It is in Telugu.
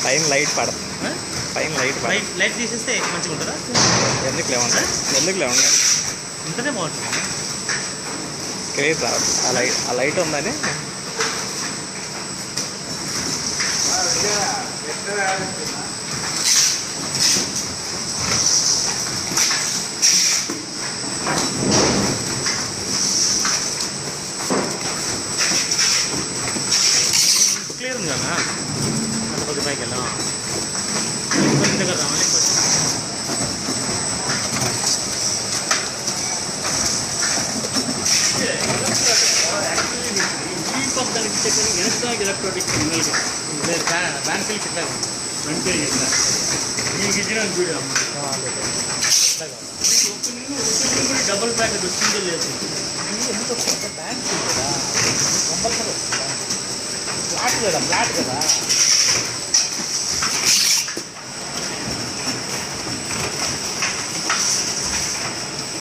పైన లైట్ పడుతుంది, పైన లైట్ లైట్ తీసేస్తే మంచిగా ఉంటుందా? ఎందుకు లేవండి, ఎందుకు లేవండి, ఉంటేనే బాగుంటుంది. క్లియర్ రాదు ఆ లైట్ ఉందని. క్లియర్ ఉంది కదా, అంత కొద్ది పైకి వెళ్ళాం ఇంకొంచెం దగ్గర రావాలి. దానికి చెప్పి ఎలక్ట్రానిక్ ఎలక్ట్రానిక్ బ్యాంకులు చెప్పారు వెంటనే చెప్పారు మీకు ఇచ్చిన వీడియో డబుల్ ప్యాకెట్ వచ్చిందో లేదు. ఎందుకు బ్యాంక్ కదా కంపల్సరీ వస్తుందా? ఫ్లాట్ కదా, ఫ్లాట్ కదా.